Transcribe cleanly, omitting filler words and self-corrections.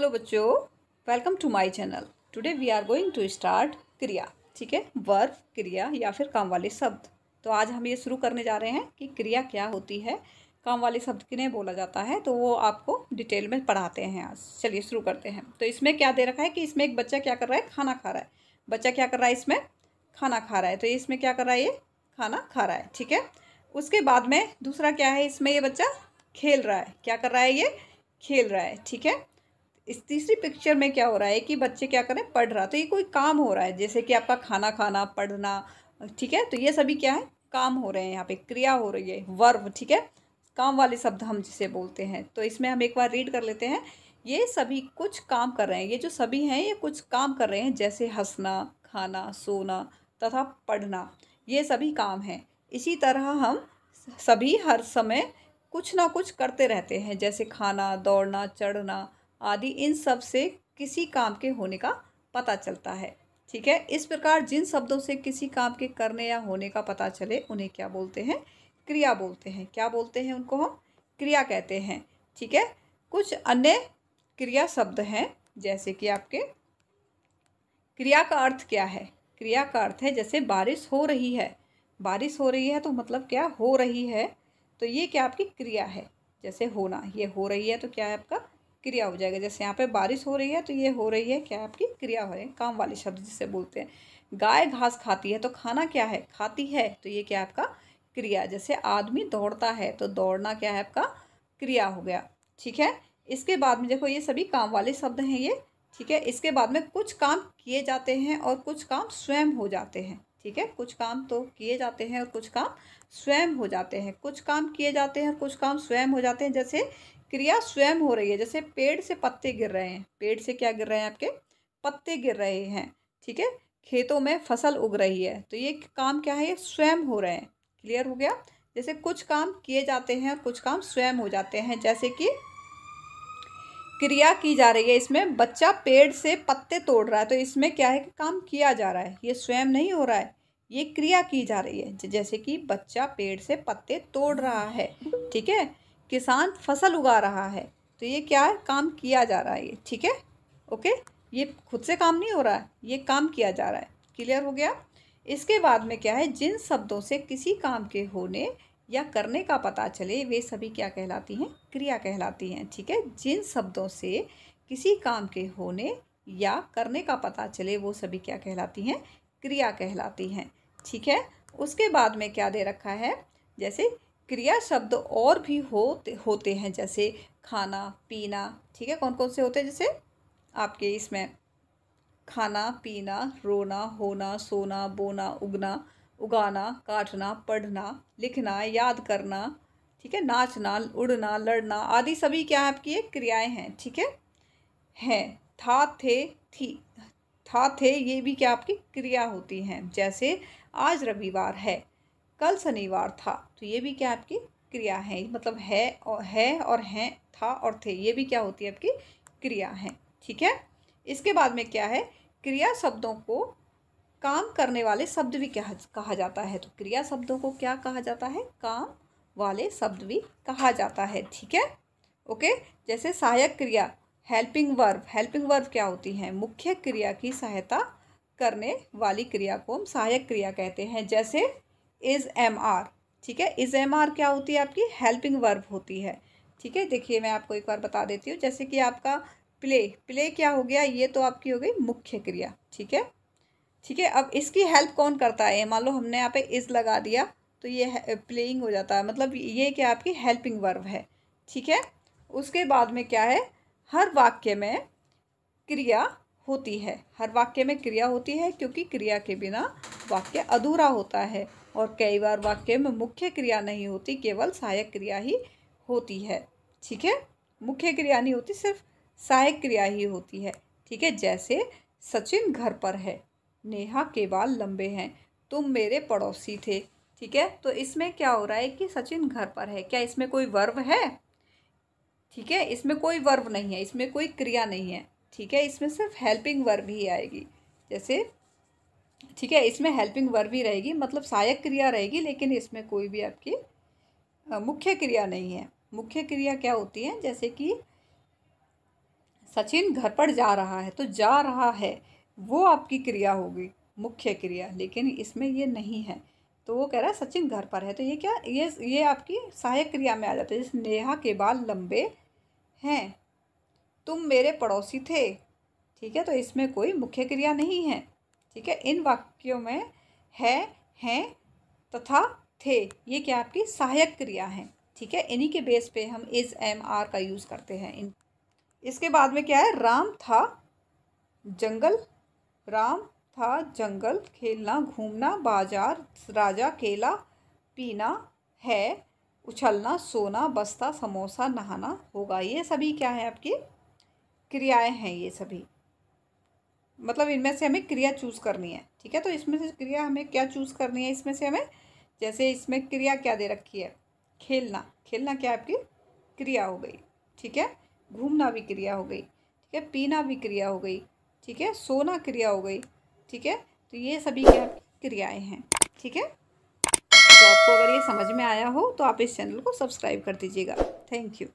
Hello बच्चों, welcome to my channel. Today we are going to start क्रिया। ठीक है, वर्ब, क्रिया या फिर काम वाले शब्द। तो आज हम ये शुरू करने जा रहे हैं कि क्रिया क्या होती है, काम वाले शब्द किन्हें बोला जाता है, तो वो आपको डिटेल में पढ़ाते हैं आज। चलिए शुरू करते हैं। तो इसमें क्या दे रखा है कि इसमें एक बच्चा क्या कर रहा है, खाना खा रहा है। बच्चा क्या कर रहा है, इसमें खाना खा रहा है। तो इसमें क्या कर रहा है, ये खाना खा रहा है। ठीक है, उसके बाद में दूसरा क्या है, इसमें ये बच्चा खेल रहा है। क्या कर रहा है, ये खेल रहा है। ठीक है, इस तीसरी पिक्चर में क्या हो रहा है कि बच्चे क्या करें, पढ़ रहा। तो ये कोई काम हो रहा है, जैसे कि आपका खाना खाना, पढ़ना। ठीक है, तो ये सभी क्या है, काम हो रहे हैं, यहाँ पे क्रिया हो रही है, वर्ब। ठीक है, काम वाले शब्द हम जिसे बोलते हैं। तो इसमें हम एक बार रीड कर लेते हैं। ये सभी कुछ काम कर रहे हैं। ये जो सभी हैं ये कुछ काम कर रहे हैं, जैसे हंसना, खाना, सोना तथा पढ़ना। ये सभी काम हैं। इसी तरह हम सभी हर समय कुछ ना कुछ करते रहते हैं, जैसे खाना, दौड़ना, चढ़ना आदि। इन सब से किसी काम के होने का पता चलता है। ठीक है, इस प्रकार जिन शब्दों से किसी काम के करने या होने का पता चले उन्हें क्या बोलते हैं, क्रिया बोलते हैं। क्या बोलते हैं, उनको हम क्रिया कहते हैं। ठीक है, कुछ अन्य क्रिया शब्द हैं, जैसे कि आपके क्रिया का अर्थ क्या है। क्रिया का अर्थ है, जैसे बारिश हो रही है। बारिश हो रही है तो मतलब क्या, हो रही है। तो ये क्या आपकी क्रिया है। जैसे होना, ये हो रही है तो क्या है, आपका क्रिया हो जाएगा। जैसे यहाँ पे बारिश हो रही है तो ये हो रही है, क्या आपकी क्रिया हो रही है, काम वाले शब्द जिसे बोलते हैं। गाय घास खाती है तो खाना क्या है, खाती है। तो ये क्या है, आपका क्रिया। जैसे आदमी दौड़ता है तो दौड़ना क्या है, आपका क्रिया हो गया। ठीक है, इसके बाद में देखो, ये सभी काम वाले शब्द हैं ये। ठीक है, इसके बाद में कुछ काम किए जाते हैं और कुछ काम स्वयं हो जाते हैं। ठीक है, कुछ काम तो किए जाते हैं और कुछ काम स्वयं हो जाते हैं। कुछ काम किए जाते हैं और कुछ काम स्वयं हो जाते हैं। जैसे क्रिया स्वयं हो रही है, जैसे पेड़ से पत्ते गिर रहे हैं। पेड़ से क्या गिर रहे हैं, आपके पत्ते गिर रहे हैं। ठीक है, खेतों में फसल उग रही है, तो ये काम क्या है, ये स्वयं हो रहे हैं। क्लियर हो गया। जैसे कुछ काम किए जाते हैं और कुछ काम स्वयं हो जाते हैं। जैसे कि क्रिया की जा रही है, इसमें बच्चा पेड़ से पत्ते तोड़ रहा है, तो इसमें क्या है कि काम किया जा रहा है, ये स्वयं नहीं हो रहा है, ये क्रिया की जा रही है। जैसे कि बच्चा पेड़ से पत्ते तोड़ रहा है। ठीक है, किसान फसल उगा रहा है, तो ये क्या है, काम किया जा रहा है ये। ठीक है, ओके, ये खुद से काम नहीं हो रहा है, ये काम किया जा रहा है। क्लियर हो गया। इसके बाद में क्या है, जिन शब्दों से किसी काम के होने या करने का पता चले वे सभी क्या कहलाती हैं, क्रिया कहलाती हैं। ठीक है, जिन शब्दों से किसी काम के होने या करने का पता चले वो सभी क्या कहलाती हैं, क्रिया कहलाती हैं। ठीक है, उसके बाद में क्या दे रखा है, जैसे क्रिया शब्द और भी होते हैं, जैसे खाना, पीना। ठीक है, कौन कौन से होते हैं, जैसे आपके इसमें खाना, पीना, रोना, होना, सोना, बोना, उगना, उगाना, काटना, पढ़ना, लिखना, याद करना। ठीक है, नाचना, उड़ना, लड़ना आदि सभी क्या है, आपकी ये क्रियाएं हैं। ठीक है, हैं। था, थे, थी, था, थे, ये भी क्या आपकी क्रिया होती हैं। जैसे आज रविवार है, कल शनिवार था, तो ये भी क्या आपकी क्रिया है। मतलब है और हैं, था और थे, ये भी क्या होती है, आपकी क्रिया है। ठीक है, इसके बाद में क्या है, क्रिया शब्दों को काम करने वाले शब्द भी क्या कहा जाता है। तो क्रिया शब्दों को क्या कहा जाता है, काम वाले शब्द भी कहा जाता है। ठीक है, ओके। जैसे सहायक क्रिया, हेल्पिंग वर्ब। हेल्पिंग वर्ब क्या होती है, मुख्य क्रिया की सहायता करने वाली क्रिया को हम सहायक क्रिया कहते हैं। जैसे इज एम आर। ठीक है, इज एम आर क्या होती है, आपकी हेल्पिंग वर्ब होती है। ठीक है, देखिए मैं आपको एक बार बता देती हूँ। जैसे कि आपका प्ले, प्ले क्या हो गया, ये तो आपकी हो गई मुख्य क्रिया। ठीक है, ठीक है, अब इसकी हेल्प कौन करता है, मान लो हमने यहाँ पे इज लगा दिया तो ये प्लेइंग हो जाता है, मतलब ये क्या आपकी हेल्पिंग वर्ब है। ठीक है, उसके बाद में क्या है, हर वाक्य में क्रिया होती है। हर वाक्य में क्रिया होती है, क्योंकि क्रिया के बिना वाक्य अधूरा होता है। और कई बार वाक्य में मुख्य क्रिया नहीं होती, केवल सहायक क्रिया ही होती है। ठीक है, मुख्य क्रिया नहीं होती, सिर्फ सहायक क्रिया ही होती है। ठीक है, जैसे सचिन घर पर है, नेहा के बाल लंबे हैं, तुम मेरे पड़ोसी थे। ठीक है, तो इसमें क्या हो रहा है कि सचिन घर पर है, क्या इसमें कोई वर्ब है। ठीक है, इसमें कोई वर्ब नहीं है, इसमें कोई क्रिया नहीं है। ठीक है, इसमें सिर्फ हेल्पिंग वर्ब ही आएगी। जैसे ठीक है, इसमें हेल्पिंग वर्ब ही रहेगी, मतलब सहायक क्रिया रहेगी, लेकिन इसमें कोई भी आपकी मुख्य क्रिया नहीं है। मुख्य क्रिया क्या होती है, जैसे कि सचिन घर पर जा रहा है, तो जा रहा है वो आपकी क्रिया होगी, मुख्य क्रिया, लेकिन इसमें ये नहीं है। तो वो कह रहा है सचिन घर पर है, तो ये क्या, ये आपकी सहायक क्रिया में आ जाता है। जैसे नेहा के बाल लंबे हैं, तुम मेरे पड़ोसी थे, ठीक है, तो इसमें कोई मुख्य क्रिया नहीं है। ठीक है, इन वाक्यों में है, हैं तथा थे, ये क्या आपकी सहायक क्रिया है। ठीक है, इन्हीं के बेस पे हम इज, एम, आर का यूज़ करते हैं। इसके बाद में क्या है, राम था जंगल, राम था जंगल, खेलना घूमना, बाजार, राजा, केला, पीना, है, उछलना, सोना, बस्ता, समोसा, नहाना, होगा। ये सभी क्या है, आपकी क्रियाएं हैं ये सभी। मतलब इनमें से हमें क्रिया चूज़ करनी है। ठीक है, तो इसमें से क्रिया हमें क्या चूज़ करनी है, इसमें से हमें, जैसे इसमें क्रिया क्या दे रखी है, खेलना, खेलना क्या आपकी क्रिया हो गई। ठीक है, घूमना भी क्रिया हो गई। ठीक है, पीना भी क्रिया हो गई। ठीक है, सोना क्रिया हो गई। ठीक है, तो ये सभी क्या क्रियाएं हैं। ठीक है, तो आपको अगर ये समझ में आया हो तो आप इस चैनल को सब्सक्राइब कर दीजिएगा। Thank you.